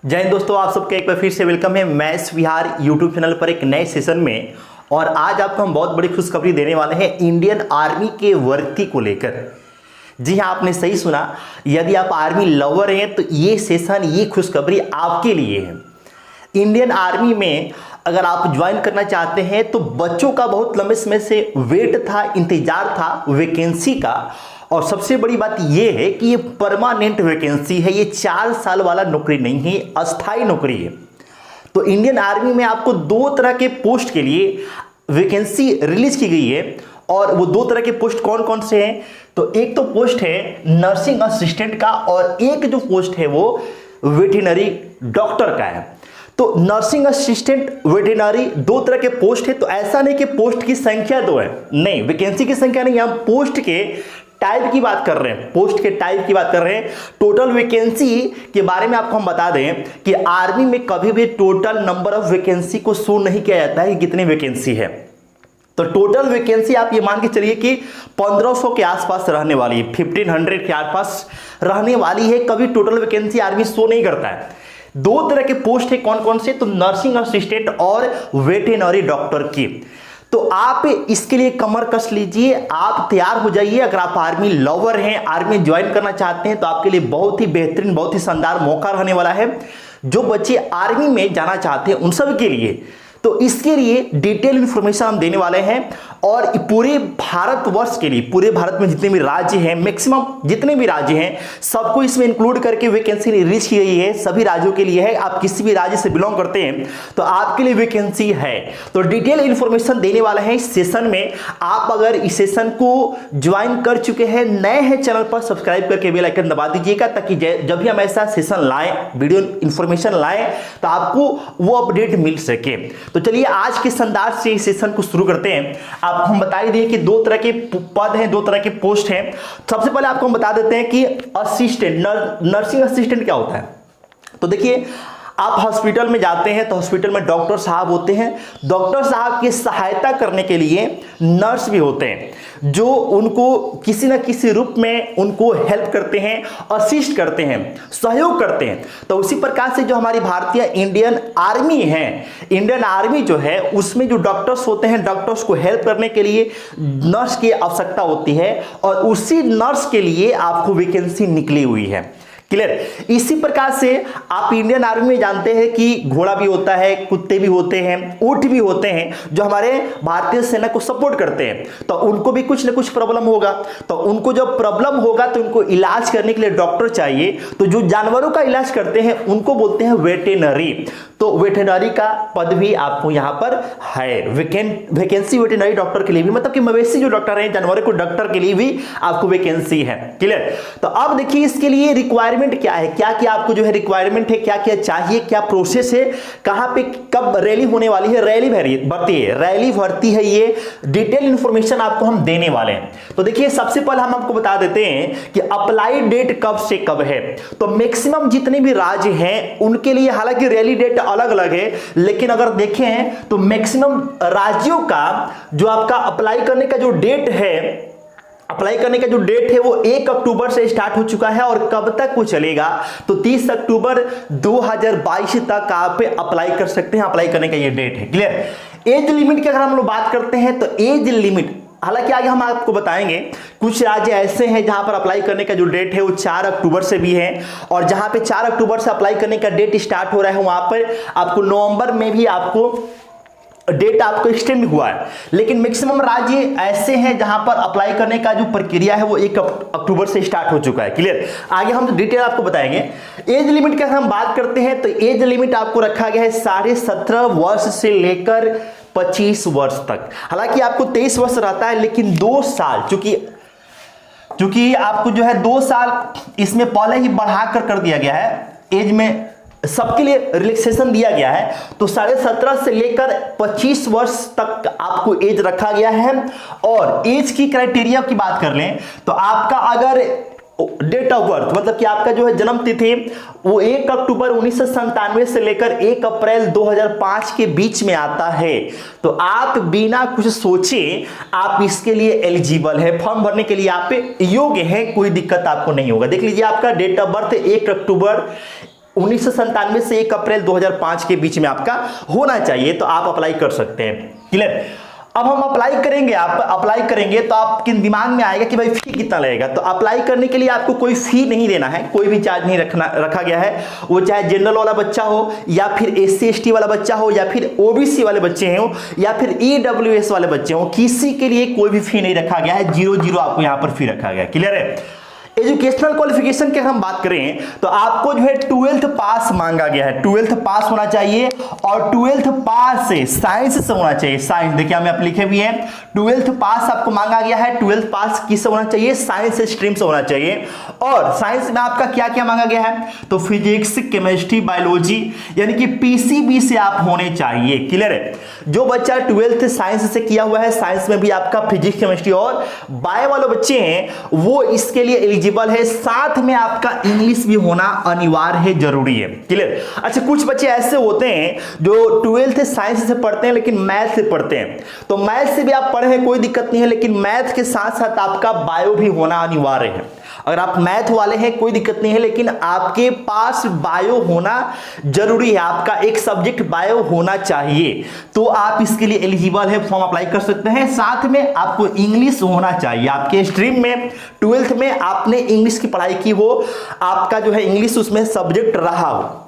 जय हिंद दोस्तों, आप सबका एक बार फिर से वेलकम है मैथ्स विहार यूट्यूब चैनल पर एक नए सेशन में। और आज आपको हम बहुत बड़ी खुशखबरी देने वाले हैं इंडियन आर्मी के भर्ती को लेकर। जी हाँ, आपने सही सुना। यदि आप आर्मी लवर हैं तो ये सेशन, ये खुशखबरी आपके लिए है। इंडियन आर्मी में अगर आप ज्वाइन करना चाहते हैं तो बच्चों का बहुत लंबे समय से वेट था, इंतजार था वैकेंसी का। और सबसे बड़ी बात यह है कि ये परमानेंट वैकेंसी है, ये 4 साल वाला नौकरी नहीं है, अस्थाई नौकरी है। तो इंडियन आर्मी में आपको 2 तरह के पोस्ट के लिए वैकेंसी रिलीज की गई है। और वो 2 तरह के पोस्ट कौन कौन से हैं? तो एक तो पोस्ट है नर्सिंग असिस्टेंट का और एक जो पोस्ट है वो वेटरनरी डॉक्टर का है। तो नर्सिंग असिस्टेंट, वेटरनरी 2 तरह के पोस्ट है। तो ऐसा नहीं कि पोस्ट की संख्या 2 है, नहीं, वैकेंसी की संख्या नहीं, हम पोस्ट के टाइप की बात कर रहे हैं, पोस्ट के टाइप की बात कर रहे हैं। टोटल वैकेंसी के बारे में आपको हम बता दें कि आर्मी में कभी भी टोटल नंबर ऑफ वैकेंसी को शो नहीं किया जाता है कि कितनी वैकेंसी है। तो टोटल वैकेंसी आप ये मान के चलिए कि 1500 के आसपास रहने वाली है, 1500 के आसपास रहने वाली है। कभी टोटल वैकेंसी आर्मी शो नहीं करता है। 2 तरह के पोस्ट है, कौन कौन से? तो नर्सिंग असिस्टेंट और वेटरनरी डॉक्टर की। तो आप इसके लिए कमर कस लीजिए, आप तैयार हो जाइए। अगर आप आर्मी लवर हैं, आर्मी ज्वाइन करना चाहते हैं तो आपके लिए बहुत ही बेहतरीन, बहुत ही शानदार मौका रहने वाला है। जो बच्चे आर्मी में जाना चाहते हैं उन सब के लिए, तो इसके लिए डिटेल इंफॉर्मेशन हम देने वाले हैं। और पूरे भारतवर्ष के लिए, पूरे भारत में जितने भी राज्य हैं, मैक्सिमम जितने भी राज्य हैं, सबको इसमें इंक्लूड करके वैकेंसी रिलीज की गई है। सभी राज्यों के लिए है। आप किसी भी राज्य से बिलोंग करते हैं तो आपके लिए वैकेंसी है। तो डिटेल इंफॉर्मेशन देने वाले हैं इस सेशन में। आप अगर इस सेशन को ज्वाइन कर चुके हैं, नए हैं चैनल पर, सब्सक्राइब करके बेल आइकन दबा दीजिएगा ताकि जब भी हम ऐसा सेशन लाएं, वीडियो इंफॉर्मेशन लाएं, तो आपको वो अपडेट मिल सके। तो चलिए आज के शानदार से इस सेशन को शुरू करते हैं। आपको हम बता ही दिए कि 2 तरह के पद हैं, 2 तरह के पोस्ट हैं। सबसे पहले आपको हम बता देते हैं कि असिस्टेंट, नर्सिंग असिस्टेंट क्या होता है। तो देखिए, आप हॉस्पिटल में जाते हैं तो हॉस्पिटल में डॉक्टर साहब होते हैं। डॉक्टर साहब की सहायता करने के लिए नर्स भी होते हैं जो उनको किसी न किसी रूप में उनको हेल्प करते हैं, असिस्ट करते हैं, सहयोग करते हैं। तो उसी प्रकार से जो हमारी भारतीय इंडियन आर्मी है, इंडियन आर्मी जो है उसमें जो डॉक्टर्स होते हैं, डॉक्टर्स को हेल्प करने के लिए नर्स की आवश्यकता होती है। और उसी नर्स के लिए आपको वैकेंसी निकली हुई है। क्लियर? इसी प्रकार से आप इंडियन आर्मी में जानते हैं कि घोड़ा भी होता है, कुत्ते भी होते हैं, ऊंट भी होते हैं जो हमारे भारतीय सेना को सपोर्ट करते हैं। तो उनको भी कुछ ना कुछ प्रॉब्लम होगा। तो उनको जब प्रॉब्लम होगा तो उनको इलाज करने के लिए डॉक्टर चाहिए। तो जो जानवरों का इलाज करते हैं उनको बोलते हैं वेटरनरी। तो वेटरनरी का पद भी आपको यहां पर है। वैकेंसी वेटरनरी डॉक्टर के लिए भी, मतलब कि मवेशी जो डॉक्टर हैं, जानवरों को डॉक्टर के लिए भी आपको वैकेंसी है। क्लियर? तो अब देखिए इसके लिए रिक्वायरमेंट क्या है, क्या क्या आपको जो है रिक्वायरमेंट है, क्या क्या चाहिए, क्या प्रोसेस है, कहां पे कब रैली होने वाली है। रैली भर्ती है, ये डिटेल इंफॉर्मेशन आपको हम देने वाले हैं। तो देखिए सबसे पहले हम आपको बता देते हैं कि अप्लाई डेट कब से कब है। तो मैक्सिमम जितने भी राज्य हैं उनके लिए, हालांकि रैली डेट अलग अलग है, लेकिन अगर देखें तो मैक्सिमम राज्यों का जो आपका अप्लाई करने का जो डेट है, वो 1 अक्टूबर से स्टार्ट हो चुका है। और कब तक वो चलेगा? तो 30 अक्टूबर 2022 तक आप अप्लाई कर सकते हैं। अप्लाई करने का ये डेट है। क्लियर? एज लिमिट की अगर हम लोग बात करते हैं तो एज लिमिट, हालांकि आगे हम आपको बताएंगे, कुछ राज्य ऐसे हैं जहां पर अप्लाई करने का जो डेट है वो 4 अक्टूबर से भी है। और जहां पे 4 अक्टूबर से अप्लाई करने का डेट स्टार्ट हो रहा है वहां पर आपको नवंबर में भी आपको डेट आपको एक्सटेंड हुआ है। लेकिन मैक्सिमम राज्य ऐसे हैं जहां पर अप्लाई करने का जो प्रक्रिया है वो 1 अक्टूबर से स्टार्ट हो चुका है। क्लियर? आगे हम डिटेल आपको बताएंगे। एज लिमिट की हम बात करते हैं तो एज लिमिट आपको रखा गया है 17.5 वर्ष से लेकर 25 वर्ष तक। हालांकि आपको 23 वर्ष रहता है, लेकिन 2 साल, चूंकि आपको जो है 2 साल इसमें पहले ही बढ़ाकर कर दिया गया है, एज में सबके लिए रिलैक्सेशन दिया गया है। तो 17.5 से लेकर 25 वर्ष तक आपको एज रखा गया है। और एज की क्राइटेरिया की बात कर लें तो आपका अगर डेट ऑफ बर्थ, मतलब कि आपका जो है जन्म तिथि वो 1 अक्टूबर 1997 से लेकर 1 अप्रैल 2005 के बीच में आता है, तो आप बिना कुछ सोचे आप इसके लिए एलिजिबल है, फॉर्म भरने के लिए आप योग्य हैं, कोई दिक्कत आपको नहीं होगा। देख लीजिए आपका डेट ऑफ बर्थ 1 अक्टूबर 1997 से 1 अप्रैल 2005 के बीच में आपका होना चाहिए, तो आप अप्लाई कर सकते हैं। क्लियर। अब हम अप्लाई करेंगे, आप अप्लाई करेंगे तो आपके दिमाग में आएगा कि भाई फी कितना लगेगा। तो अप्लाई करने के लिए आपको कोई फी नहीं देना है, कोई भी चार्ज नहीं रखा गया है। वो चाहे जनरल वाला बच्चा हो या फिर SC ST वाला बच्चा हो या फिर OBC वाले बच्चे हो या फिर EWS वाले बच्चे हो, किसी के लिए कोई भी फी नहीं रखा गया है। 0 आपको यहां पर फी रखा गया है। क्लियर है। एजुकेशनल क्वालिफिकेशन की हम बात करें तो आपको जो है 12th पास मांगा गया है, 12th पास होना चाहिए और 12th पास से साइंस से होना चाहिए। साइंस देखिए हमें आप लिखे भी हैं, 12th पास आपको मांगा गया है। 12th पास किससे होना चाहिए? साइंस स्ट्रीम से होना चाहिए। और साइंस में आपका क्या क्या मांगा गया है? तो फिजिक्स, केमिस्ट्री, बायोलॉजी यानी कि PCB से आप होने चाहिए। क्लियर है। जो बच्चा 12th साइंस से किया हुआ है, साइंस में भी आपका फिजिक्स, केमिस्ट्री और बायो वाले बच्चे हैं, वो इसके लिए एलिजिबल है। साथ में आपका इंग्लिश भी होना अनिवार्य है, जरूरी है। क्लियर। अच्छा, कुछ बच्चे ऐसे होते हैं जो 12th साइंस से पढ़ते हैं लेकिन मैथ से पढ़ते हैं, तो मैथ से भी आप पढ़े हैं कोई दिक्कत नहीं है, लेकिन मैथ के साथ साथ आपका बायो भी होना अनिवार्य है। अगर आप मैथ वाले हैं कोई दिक्कत नहीं है, लेकिन आपके पास बायो होना जरूरी है, आपका एक सब्जेक्ट बायो होना चाहिए, तो आप इसके लिए एलिजिबल है, फॉर्म अप्लाई कर सकते हैं। साथ में आपको इंग्लिश होना चाहिए, आपके स्ट्रीम में 12th में आपने इंग्लिश की पढ़ाई की हो, आपका जो है इंग्लिश उसमें सब्जेक्ट रहा हो।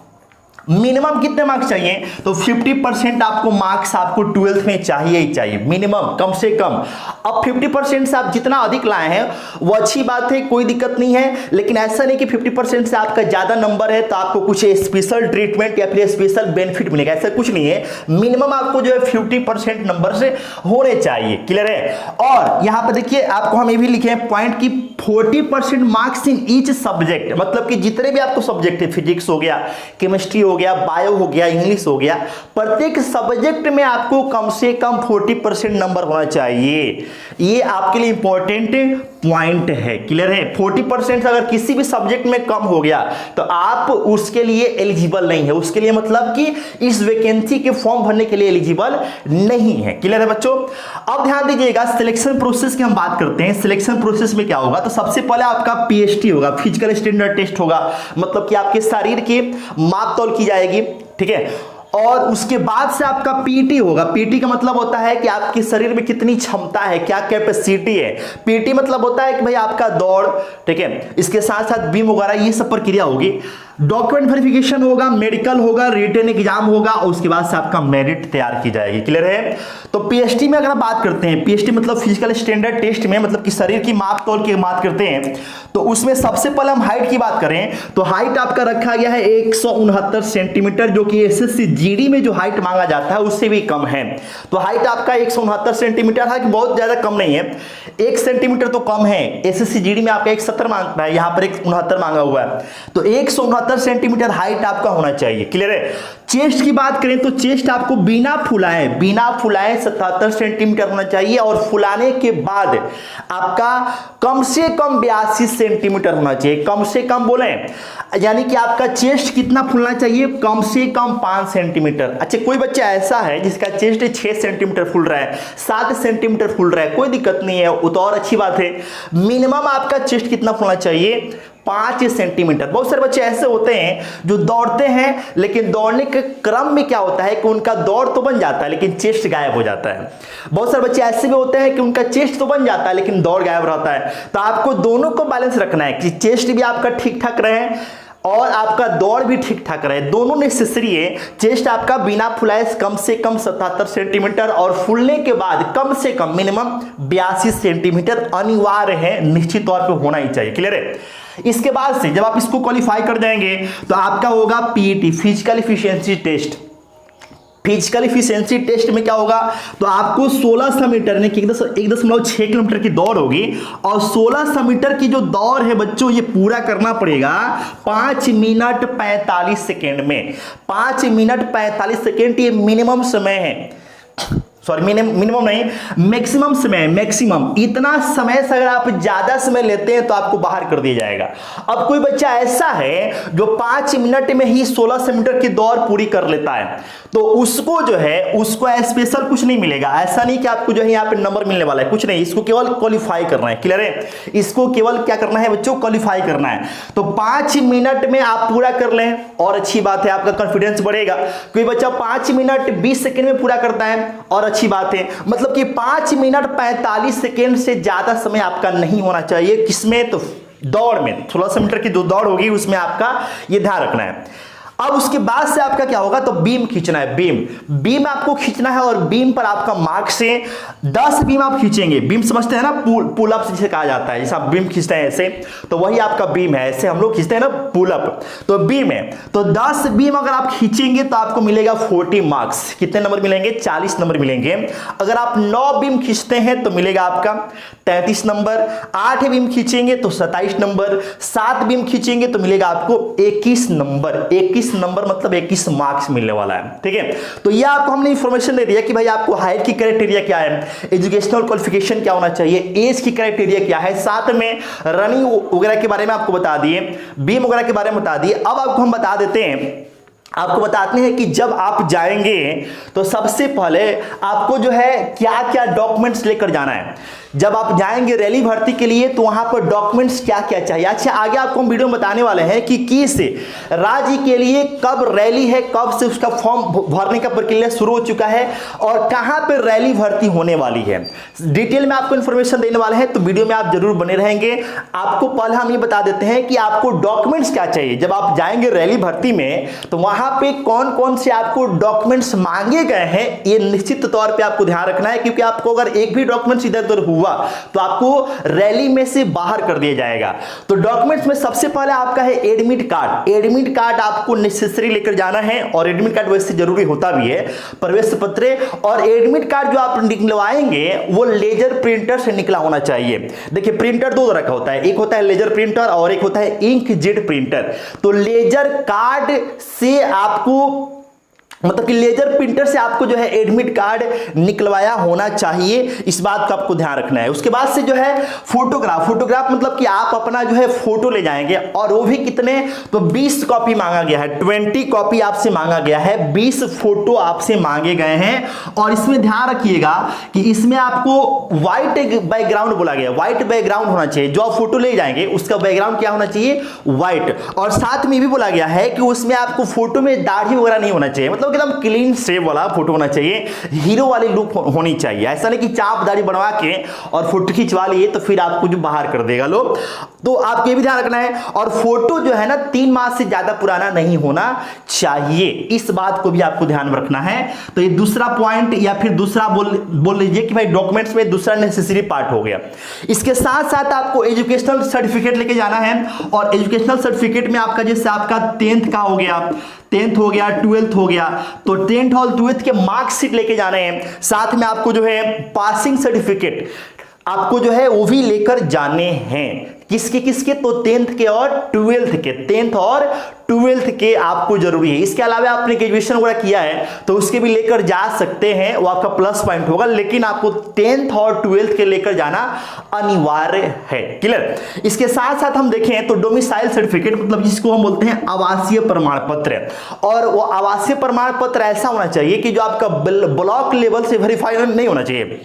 मिनिमम कितने मार्क्स चाहिए? तो 50% आपको मार्क्स आपको 12th में चाहिए ही चाहिए, मिनिमम, कम से कम। अब 50% से आप जितना अधिक लाए हैं वो अच्छी बात है, कोई दिक्कत नहीं है, लेकिन ऐसा नहीं कि 50% से आपका ज्यादा नंबर है तो आपको कुछ स्पेशल ट्रीटमेंट या फिर स्पेशल बेनिफिट मिलेगा, ऐसा कुछ नहीं है। मिनिमम आपको जो है 50% नंबर से होने चाहिए। क्लियर है। और यहां पर देखिए आपको हम ये भी लिखे हैं पॉइंट की 40% मार्क्स इन ईच सब्जेक्ट, मतलब कि जितने भी आपको सब्जेक्ट है, फिजिक्स हो गया, केमिस्ट्री हो गया, बायो हो गया, इंग्लिश हो गया, प्रत्येक सब्जेक्ट में आपको कम से कम 40% नंबर होना चाहिए। ये आपके लिए इंपॉर्टेंट पॉइंट है। क्लियर है। 40% अगर किसी भी सब्जेक्ट में कम हो गया तो आप उसके लिए एलिजिबल नहीं है, उसके लिए मतलब कि इस वैकेंसी के फॉर्म भरने के लिए एलिजिबल नहीं है। क्लियर है बच्चों। अब ध्यान दीजिएगा, सिलेक्शन प्रोसेस की हम बात करते हैं। सिलेक्शन प्रोसेस में क्या होगा? तो सबसे पहले आपका PST होगा, फिजिकल स्टैंडर्ड टेस्ट होगा, मतलब कि आपके शरीर की माप तौल की जाएगी। ठीक है। और उसके बाद से आपका PT होगा। PT का मतलब होता है कि आपके शरीर में कितनी क्षमता है, क्या कैपेसिटी है। PT मतलब होता है कि भाई आपका दौड़, ठीक है, इसके साथ साथ बीम वगैरह ये सब प्रक्रिया होगी। डॉक्यूमेंट वेरिफिकेशन होगा, मेडिकल होगा, रिटन एग्जाम होगा और उसके बाद से आपका मेरिट तैयार की जाएगी। क्लियर है। तो PST में अगर बात करते हैं, PST मतलब फिजिकल स्टैंडर्ड टेस्ट में, मतलब कि शरीर की माप तौल की बात करते हैं, तो उसमें सबसे पहले हम हाइट की बात करें तो हाइट आपका रखा गया है 169 सेंटीमीटर, जो कि SSC GD में जो हाइट मांगा जाता है उससे भी कम है। तो हाइट आपका 169 सेंटीमीटर है, कि बहुत ज्यादा कम नहीं है, 1 सेंटीमीटर तो कम है। SSC GD में आपका 170 मांगता है, यहां पर 169 मांगा हुआ है, तो 169 सेंटीमीटर हाइट आपका होना चाहिए। क्लियर है। चेस्ट की बात करें तो चेस्ट आपको बिना फुलाए 77 सेंटीमीटर होना चाहिए और फुलाने के बाद आपका कम से कम 82 सेंटीमीटर होना चाहिए। कम से कम बोले यानी कि आपका चेस्ट कितना फूलना चाहिए? कम से कम 5 सेंटीमीटर। अच्छा, कोई बच्चा ऐसा है जिसका चेस्ट 6 सेंटीमीटर फूल रहा है, 7 सेंटीमीटर फूल रहा है, कोई दिक्कत नहीं है, वो तो और अच्छी बात है। मिनिमम आपका चेस्ट कितना फूलना चाहिए? 5 सेंटीमीटर। बहुत सारे बच्चे ऐसे होते हैं जो दौड़ते हैं, लेकिन दौड़ने के क्रम में क्या होता है कि उनका दौड़ तो बन जाता है लेकिन चेस्ट गायब हो जाता है। बहुत सारे बच्चे ऐसे भी होते हैं कि उनका चेस्ट तो बन जाता है लेकिन दौड़ गायब रहता है। तो आपको दोनों को बैलेंस रखना है कि चेस्ट भी आपका ठीक ठाक रहे और आपका दौड़ भी ठीक ठाक रहे, दोनों नेसेसरी है। चेस्ट आपका बिना फुलाए कम से कम 77 सेंटीमीटर और फूलने के बाद कम से कम मिनिमम 82 सेंटीमीटर अनिवार्य है, निश्चित तौर पे होना ही चाहिए। क्लियर है। इसके बाद से जब आप इसको क्वालिफाई कर जाएंगे तो आपका होगा PET, physical efficiency test. Physical efficiency test में क्या होगा? तो आपको 1600 मीटर यानी कि 1.6 किलोमीटर की दौड़ होगी और 1600 मीटर की जो दौड़ है बच्चों ये पूरा करना पड़ेगा 5 मिनट 45 सेकेंड में। 5 मिनट 45 सेकेंड ये मिनिमम समय है, सॉरी मिनिमम नहीं, मैक्सिमम समय, मैक्सिमम इतना समय से अगर आप ज्यादा समय लेते हैं तो आपको बाहर कर दिया जाएगा। अब कोई बच्चा ऐसा है जो 5 मिनट में ही 1600 मीटर की दौड़ पूरी कर लेता है, तो उसको जो है उसको स्पेशल कुछ नहीं मिलेगा। ऐसा नहीं कि आपको जो है यहाँ पे नंबर मिलने वाला है, कुछ नहीं, इसको केवल क्वालिफाई करना है। क्लियर है? इसको केवल क्या करना है बच्चों? क्वालिफाई करना है। तो 5 मिनट में आप पूरा कर लें और अच्छी बात है, आपका कॉन्फिडेंस बढ़ेगा। कोई बच्चा 5 मिनट 20 सेकंड में पूरा करता है और अच्छी बात है, मतलब कि 5 मिनट 45 सेकंड से ज्यादा समय आपका नहीं होना चाहिए। किसमें? तो दौड़ में, 1600 मीटर की जो दौड़ होगी उसमें आपका ये ध्यान रखना है। अब उसके बाद से आपका क्या होगा? तो बीम खींचना है। बीम आपको खींचना है और बीम पर आपका मार्क से 10 बीम आप खींचेंगे। बीम समझते हैं ना, पुल अप जिसे कहा जाता है, जैसे आप बीम खींचते हैं ऐसे, तो वही आपका बीम है। ऐसे हम लोग खींचते हैं ना पुल अप, तो बीम है। तो 10 बीम अगर आप खींचेंगे तो आपको मिलेगा 40 मार्क्स। कितने नंबर मिलेंगे? 40 नंबर मिलेंगे। अगर आप 9 बीम खींचते हैं तो मिलेगा आपका 33 नंबर। 8 बीम खींचेंगे तो 27 नंबर। 7 बीम खींचेंगे तो मिलेगा आपको 21 नंबर। 21 नंबर मतलब 21 मार्क्स मिलने वाला है। ठीक है, तो ये आपको हमने इंफॉर्मेशन दे दिया कि भाई आपको हाइट की क्राइटेरिया क्या है, एजुकेशनल क्वालिफिकेशन क्या होना चाहिए, एज की क्राइटेरिया क्या है, साथ में रनिंग वगैरह के बारे में आपको बता दिए, बीम वगैरह के बारे में बता दिए। अब आपको हम बता देते हैं, आपको बताते हैं कि जब आप जाएंगे तो सबसे पहले आपको जो है क्या क्या डॉक्यूमेंट्स लेकर जाना है। जब आप जाएंगे रैली भर्ती के लिए तो वहां पर डॉक्यूमेंट्स क्या क्या चाहिए। अच्छा, आगे आपको हम वीडियो में बताने वाले हैं कि किस राज्य के लिए कब रैली है, कब से उसका फॉर्म भरने का प्रक्रिया शुरू हो चुका है और कहां पर रैली भर्ती होने वाली है। डिटेल में आपको इंफॉर्मेशन देने वाले हैं, तो वीडियो में आप जरूर बने रहेंगे। आपको पहले हम ये बता देते हैं कि आपको डॉक्यूमेंट्स क्या चाहिए। जब आप जाएंगे रैली भर्ती में तो वहां पे कौन कौन से आपको डॉक्यूमेंट्स मांगे गए हैं, ये निश्चित तौर पे आपको ध्यान रखना है, क्योंकि आपको अगर एक भी डॉक्यूमेंट्स इधर उधर हुआ तो आपको रैली में से बाहर कर दिया जाएगा। तो डॉक्यूमेंट्स में सबसे पहले आपका है एडमिट कार्ड। एडमिट कार्ड आपको नेसेसरी लेकर जाना है और एडमिट कार्ड वैसे जरूरी होता भी है, प्रवेश पत्र। और एडमिट कार्ड जो आप निकलवाएंगे वो लेजर प्रिंटर से निकला होना चाहिए। देखिए, प्रिंटर दो तरह का होता है, एक होता है लेजर प्रिंटर और एक होता है इंकजेट प्रिंटर। तो लेजर कार्ड से आपको मतलब कि लेजर प्रिंटर से आपको जो है एडमिट कार्ड निकलवाया होना चाहिए, इस बात का आपको ध्यान रखना है। उसके बाद से जो है फोटोग्राफ मतलब कि आप अपना जो है फोटो ले जाएंगे और वो भी कितने? तो 20 कॉपी मांगा गया है, 20 कॉपी आपसे मांगा गया है, 20 फोटो आपसे मांगे गए हैं। और इसमें ध्यान रखिएगा कि इसमें आपको व्हाइट बैकग्राउंड बोला गया, व्हाइट बैकग्राउंड होना चाहिए। जो आप फोटो ले जाएंगे उसका बैकग्राउंड क्या होना चाहिए? व्हाइट। और साथ में भी बोला गया है कि उसमें आपको फोटो में दाढ़ी वगैरह नहीं होना चाहिए, मतलब एकदम क्लीन शेव वाला फोटो होना चाहिए, हीरो वाली लुक होनी चाहिए। ऐसा नहीं कि चाप दाढ़ी बनवा के और फोटो खिंचवा लिए तो फिर आपको जो बाहर कर देगा लोग, तो आपको ये भी ध्यान रखना है। और फोटो जो है ना 3 माह से ज्यादा पुराना नहीं होना चाहिए, इस बात को भी आपको ध्यान में रखना है। तो ये दूसरा पॉइंट या फिर दूसरा बोल लीजिए कि भाई डॉक्यूमेंट्स में दूसरा नेसेसरी पार्ट हो गया। इसके साथ साथ आपको एजुकेशनल सर्टिफिकेट लेके जाना है और एजुकेशनल सर्टिफिकेट में आपका जैसे आपका 10th का हो गया, 10th हो गया, 12th हो गया, तो 10th और 12th के मार्कशीट लेके जाने हैं। साथ में आपको जो है पासिंग सर्टिफिकेट आपको जो है वो भी लेकर जाने हैं। किसके? तो 10th के और 12th के, 10th और 12th के आपको जरूरी है। इसके अलावा आपने ग्रेजुएशन वगैरह किया है तो उसके भी लेकर जा सकते हैं, वो आपका प्लस पॉइंट होगा, लेकिन आपको 10th और 12th के लेकर जाना अनिवार्य है। क्लियर? इसके साथ साथ हम देखें तो डोमिसाइल सर्टिफिकेट मतलब जिसको हम बोलते हैं आवासीय प्रमाण पत्र, और वो आवासीय प्रमाण पत्र ऐसा होना चाहिए कि जो आपका ब्लॉक लेवल से वेरीफाई नहीं होना चाहिए।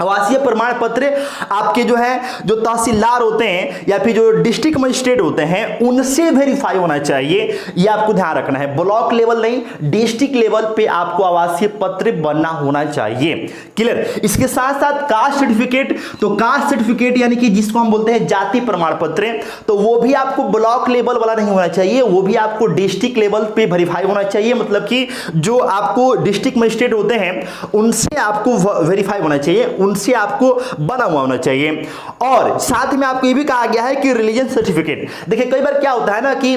आवासीय प्रमाण पत्र आपके जो है जो तहसीलदार होते हैं या फिर जो डिस्ट्रिक्ट मजिस्ट्रेट होते हैं उनसे वेरीफाई होना चाहिए, ये आपको ध्यान रखना है। ब्लॉक लेवल नहीं, डिस्ट्रिक्ट लेवल पे आपको आवासीय पत्र बनना होना चाहिए। क्लियर? इसके साथ साथ कास्ट सर्टिफिकेट, तो कास्ट सर्टिफिकेट यानी कि जिसको हम बोलते हैं जाति प्रमाण पत्र, तो वो भी आपको ब्लॉक लेवल वाला नहीं होना चाहिए, वो भी आपको डिस्ट्रिक्ट लेवल पे वेरीफाई होना चाहिए। मतलब कि जो आपको डिस्ट्रिक्ट मजिस्ट्रेट होते हैं उनसे आपको वेरीफाई होना चाहिए, उनसे आपको बना हुआ होना चाहिए। और साथ में आपको ये भी कहा गया है कि रिलीजन सर्टिफिकेट, देखिए कई बार क्या होता है ना कि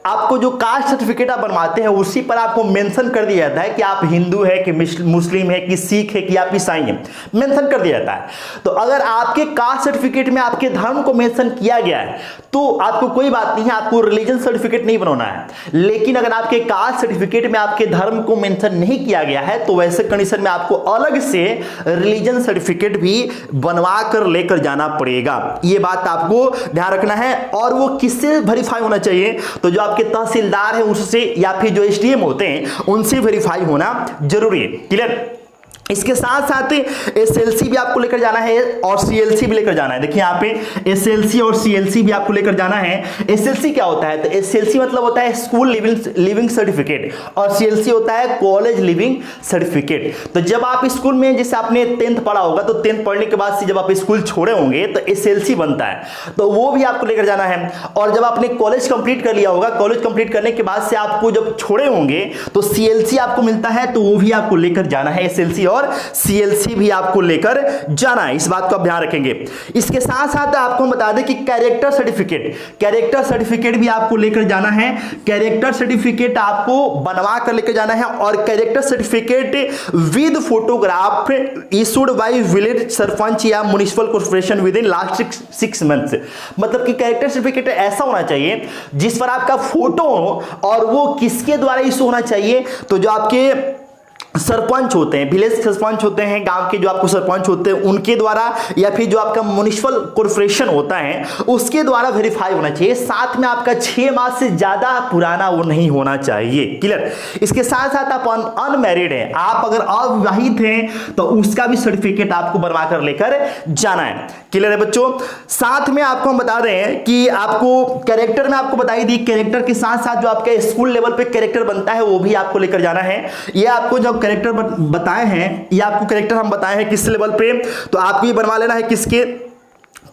आपको जो कास्ट सर्टिफिकेट आप बनवाते हैं उसी पर आपको मेंशन कर दिया जाता है कि आप हिंदू है कि मुस्लिम है कि सिख है कि आप ईसाई हैं, मेंशन कर दिया जाता है। तो अगर आपके कास्ट सर्टिफिकेट में आपके धर्म को मेंशन किया गया है तो आपको कोई बात नहीं है, आपको रिलीजन सर्टिफिकेट नहीं बनाना है। लेकिन अगर आपके कास्ट सर्टिफिकेट में आपके धर्म को मेंशन नहीं किया गया है तो वैसे कंडीशन में आपको अलग से रिलीजन सर्टिफिकेट भी बनवा कर लेकर जाना पड़ेगा। ये बात आपको ध्यान रखना है। और वो किससे वेरीफाई होना चाहिए? तो जो आपके तहसीलदार हैं उससे या फिर जो एसडीएम होते हैं उनसे वेरीफाई होना जरूरी है। क्लियर? इसके साथ साथ एसएलसी भी आपको लेकर जाना है और सीएलसी भी लेकर जाना है। देखिए यहाँ पे एसएलसी और सीएलसी भी आपको लेकर जाना है। एसएलसी क्या होता है? तो एसएलसी मतलब होता है स्कूल लिविंग सर्टिफिकेट और सीएलसी होता है कॉलेज लिविंग सर्टिफिकेट। तो जब आप स्कूल में, जैसे आपने 10th पढ़ा होगा, तो 10th पढ़ने के बाद से जब आप स्कूल छोड़े होंगे तो एसएलसी बनता है, तो वो भी आपको लेकर जाना है। और जब आपने कॉलेज कंप्लीट कर लिया होगा, कॉलेज कंप्लीट करने के बाद से आपको जब छोड़े होंगे तो सीएलसी आपको मिलता है, तो वो भी आपको लेकर जाना है। एसएलसी और सीएलसी भी आपको लेकर जाना है, इस बात को आप ध्यान रखेंगे। इसके साथ साथ आपको बता दें कि कैरेक्टर सर्टिफिकेट भी आपको लेकर जाना है। कैरेक्टर सर्टिफिकेट आपको बनवा कर लेकर जाना है और character certificate with photograph issued by village sarpanch या municipal corporation within last 6 months. मतलब कि कैरेक्टर सर्टिफिकेट ऐसा होना चाहिए जिस पर आपका फोटो हो, और वो किसके द्वारा इशू होना चाहिए? तो जो आपके सरपंच होते हैं, विलेज सरपंच होते हैं, गांव के जो आपको सरपंच होते हैं उनके द्वारा, या फिर जो आपका म्युनिसिपल कॉर्पोरेशन होता है उसके द्वारा वेरीफाई होना चाहिए। साथ में आपका 6 माह से ज्यादा पुराना वो नहीं होना चाहिए। क्लियर? इसके साथ साथ आप अनमैरिड हैं, आप अगर अविवाहित हैं तो उसका भी सर्टिफिकेट आपको बनवा कर लेकर जाना है। क्लियर है बच्चों? साथ में आपको हम बता रहे हैं कि आपको कैरेक्टर में आपको बताई दी, कैरेक्टर के साथ साथ जो आपके स्कूल लेवल पे कैरेक्टर बनता है वो भी आपको लेकर जाना है। ये आपको जब कैरेक्टर बताए हैं, ये आपको कैरेक्टर हम बताए हैं किस लेवल पे, तो आपको ये बनवा लेना है किसके?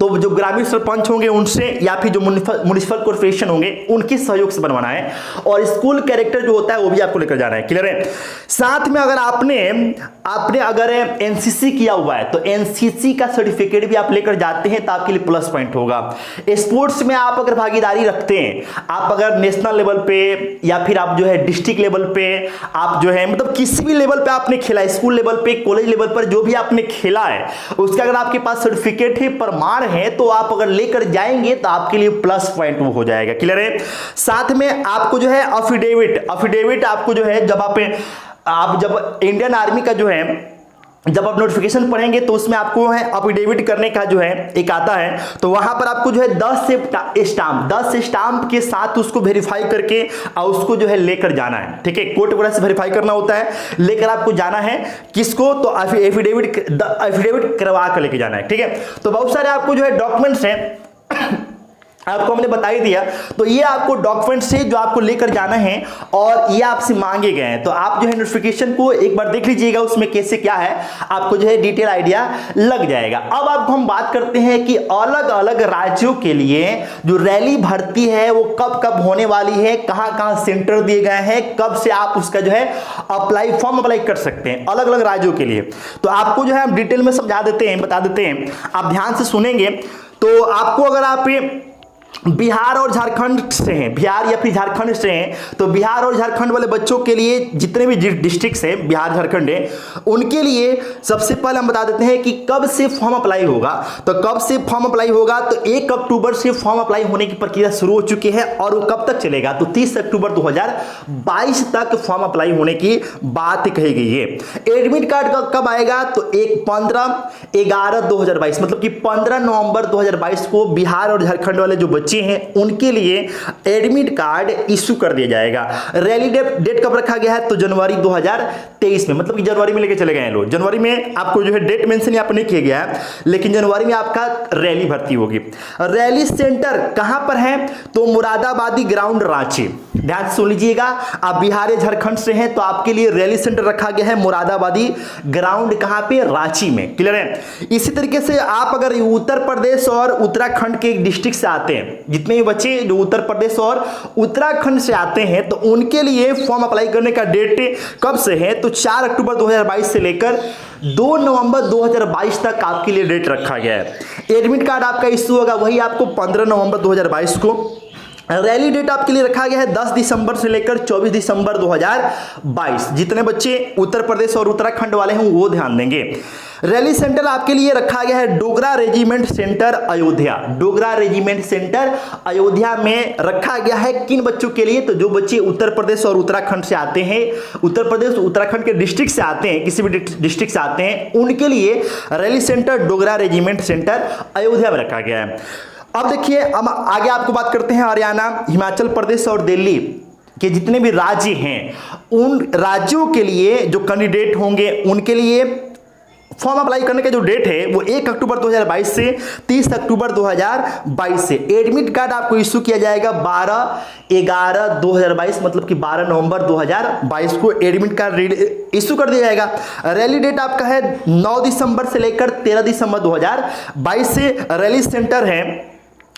तो जो ग्रामीण सरपंच होंगे उनसे, या फिर जो म्युनिसिपल कॉर्पोरेशन होंगे उनके सहयोग से बनवाना है। और स्कूल कैरेक्टर जो होता है वो भी आपको लेकर जाना है। क्लियर है? साथ में अगर आपने अगर एनसीसी किया हुआ है तो एनसीसी का सर्टिफिकेट भी आप लेकर जाते हैं तो आपके लिए प्लस पॉइंट होगा। स्पोर्ट्स में आप अगर भागीदारी रखते हैं, आप अगर नेशनल लेवल पे या फिर आप जो है डिस्ट्रिक्ट लेवल पे, आप जो है मतलब किसी भी लेवल पे आपने खेला, स्कूल लेवल पे, कॉलेज लेवल पर जो भी आपने खेला है, उसका अगर आपके पास सर्टिफिकेट है, प्रमाण है, तो आप अगर लेकर जाएंगे तो आपके लिए प्लस पॉइंट वो हो जाएगा। क्लियर है? साथ में आपको जो है अफिडेविट आपको जो है, जब इंडियन आर्मी का जो है, जब आप नोटिफिकेशन पढ़ेंगे तो उसमें आपको है अफिडेविट करने का जो है एक आता है, तो वहां पर आपको जो है 10 स्टाम्प के साथ उसको वेरीफाई करके और उसको जो है लेकर जाना है। ठीक है? कोर्ट वगैरह से वेरीफाई करना होता है, लेकर आपको जाना है किसको? तो एफिडेविट करवा कर लेके जाना है। ठीक है? तो बहुत सारे आपको जो है डॉक्यूमेंट्स हैं, आपको हमने बता ही दिया। तो ये आपको डॉक्यूमेंट से जो आपको लेकर जाना है और ये आपसे मांगे गए हैं, तो आप जो है नोटिफिकेशन को एक बार देख लीजिएगा, उसमें कैसे क्या है आपको जो है डिटेल आइडिया लग जाएगा। अब आपको हम बात करते हैं कि अलग अलग राज्यों के लिए जो रैली भर्ती है वो कब कब होने वाली है, कहां कहां सेंटर दिए गए हैं, कब से आप उसका जो है फॉर्म अप्लाई कर सकते हैं अलग अलग राज्यों के लिए। तो आपको जो है हम डिटेल में समझा देते हैं, बता देते हैं, आप ध्यान से सुनेंगे। तो आपको अगर आप बिहार और झारखंड से हैं, बिहार या फिर झारखंड से हैं, तो बिहार और झारखंड वाले बच्चों के लिए जितने भी डिस्ट्रिक्ट्स हैं बिहार झारखंड है, उनके लिए सबसे पहले हम बता देते हैं कि कब से फॉर्म अप्लाई होगा। तो कब से फॉर्म अप्लाई होगा? तो 1 अक्टूबर से फॉर्म अप्लाई होने की प्रक्रिया शुरू हो चुकी है और वो कब तक चलेगा? तो 30 अक्टूबर 2022 तक फॉर्म अप्लाई होने की बात कही गई है। एडमिट कार्ड कब आएगा? तो 15/11/2022 मतलब कि 15 नवंबर 2022 को बिहार और झारखंड वाले जो बच्चे हैं उनके लिए एडमिट कार्ड इशू कर दिया जाएगा। रैली डेट कब रखा गया है? तो जनवरी 2023 में, मतलब कि जनवरी में लेके चले गए हैं लोग। जनवरी में आपको जो है डेट मेंशन यहाँ पर नहीं किया गया है, लेकिन जनवरी में आपका रैली भर्ती होगी। रैली सेंटर कहां पर है? तो मुरादाबादी ग्राउंड रांची। ध्यान से सुन लीजिएगा, आप बिहार या झारखंड से हैं तो आपके लिए रैली सेंटर रखा गया है मुरादाबादी ग्राउंड, कहां पे? रांची में। क्लियर है? इसी तरीके से आप अगर उत्तर प्रदेश और उत्तराखंड के डिस्ट्रिक्ट से आते हैं, जितने भी बच्चे जो उत्तर प्रदेश और उत्तराखंड से आते हैं, तो उनके लिए फॉर्म अप्लाई करने का डेट कब से है? तो 4 अक्टूबर 2022 से लेकर 2 नवंबर 2022 तक आपके लिए डेट रखा गया है। एडमिट कार्ड आपका इश्यू होगा वही आपको 15 नवंबर 2022 को। रैली डेट आपके लिए रखा गया है 10 दिसंबर से लेकर 24 दिसंबर 2022। जितने बच्चे उत्तर प्रदेश और उत्तराखंड वाले हैं वो ध्यान देंगे। रैली सेंटर आपके लिए रखा गया है Dogra regiment centre Ayodhya. Dogra regiment centre Ayodhya में रखा गया है किन बच्चों के लिए? तो जो बच्चे उत्तर प्रदेश और उत्तराखंड से आते हैं, उत्तर प्रदेश उत्तराखंड के डिस्ट्रिक्ट से आते हैं, किसी भी डिस्ट्रिक्ट से आते हैं, उनके लिए rally centre Dogra regiment centre Ayodhya में रखा गया है। अब देखिए, हम आगे आपको बात करते हैं हरियाणा, हिमाचल प्रदेश और दिल्ली के जितने भी राज्य हैं, उन राज्यों के लिए जो कैंडिडेट होंगे उनके लिए फॉर्म अप्लाई करने का जो डेट है वो 1 अक्टूबर 2022 से 30 अक्टूबर 2022 से। एडमिट कार्ड आपको इशू किया जाएगा 12/11/2022, मतलब कि 12 नवंबर 2022 को एडमिट कार्ड इशू कर दिया जाएगा। रैली डेट आपका है 9 दिसंबर से लेकर 13 दिसंबर 2022 से। रैली सेंटर है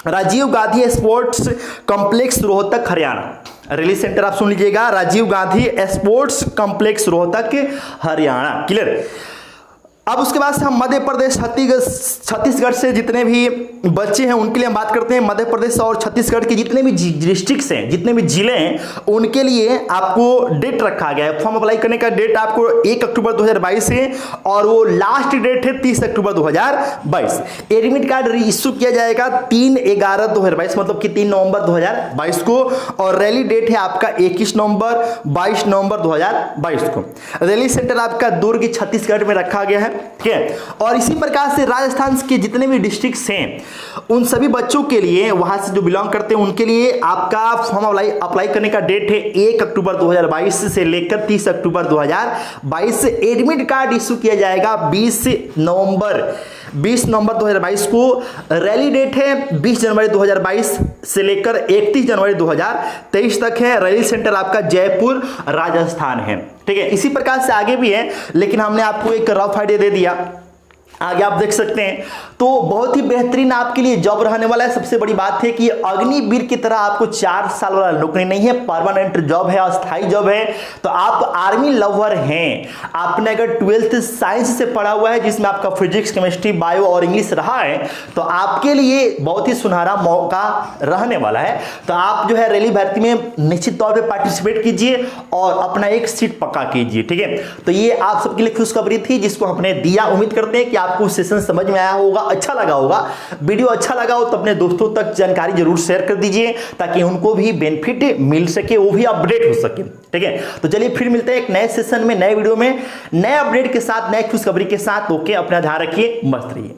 Rajiv Gandhi sports complex Rohtak Haryana. Rally center आप सुन लीजिएगा, Rajiv Gandhi sports complex Rohtak Haryana. Clear. अब उसके बाद से हम मध्य प्रदेश छत्तीसगढ़ से जितने भी बच्चे हैं उनके लिए हम बात करते हैं। मध्य प्रदेश और छत्तीसगढ़ के जितने भी डिस्ट्रिक्ट्स हैं, जितने भी जिले हैं, उनके लिए आपको डेट रखा गया है। फॉर्म अप्लाई करने का डेट आपको 1 अक्टूबर 2022 है और वो लास्ट डेट है 30 अक्टूबर 2022। एडमिट कार्ड इशू किया जाएगा 3/11/2022, मतलब कि 3 नवंबर 2022 को। और रैली डेट है आपका 21 नवंबर 22 नवंबर 2022 को। रैली सेंटर आपका दुर्ग छत्तीसगढ़ में रखा गया है। ठीक है। और इसी प्रकार से राजस्थान के जितने भी डिस्ट्रिक्ट्स हैं उन सभी बच्चों के लिए, वहां से जो बिलोंग करते हैं उनके लिए आपका फॉर्म अप्लाई करने का डेट है 1 अक्टूबर 2022 से लेकर 30 अक्टूबर 2022 से। एडमिट कार्ड इशू किया जाएगा 20 नवंबर 2022 को। रैली डेट है 20 जनवरी 2022 से लेकर 31 जनवरी 2023 तक है। रैली सेंटर आपका जयपुर राजस्थान है। ठीक है। इसी प्रकार से आगे भी है, लेकिन हमने आपको एक रफ आइडिया दे दिया, आगे आप देख सकते हैं। तो बहुत ही बेहतरीन आपके लिए जॉब रहने वाला है। सबसे बड़ी बात है कि अग्निवीर की तरह आपको 4 साल वाला नौकरी नहीं है, परमानेंट जॉब है, अस्थाई जॉब है। तो आप आर्मी लवर हैं, आपने अगर 12th साइंस से पढ़ा हुआ है जिसमें आपका फिजिक्स, केमिस्ट्री, बायो और इंग्लिश रहा है, तो आपके लिए बहुत ही सुनहरा मौका रहने वाला है। तो आप जो है रैली भर्ती में निश्चित तौर पर पार्टिसिपेट कीजिए और अपना एक सीट पक्का कीजिए। ठीक है। तो ये आप सबके लिए खुशखबरी थी जिसको हमने दिया। उम्मीद करते हैं कि आपको सेशन समझ में आया होगा, अच्छा लगा होगा। वीडियो अच्छा लगा हो तो अपने दोस्तों तक जानकारी जरूर शेयर कर दीजिए ताकि उनको भी बेनिफिट मिल सके, वो भी अपडेट हो सके। ठीक है। तो चलिए फिर मिलते हैं एक नए सेशन में, नए वीडियो में, नए अपडेट के साथ, नए खुशखबरी के साथ। ओके, अपना ध्यान रखिए, मस्त रहिए।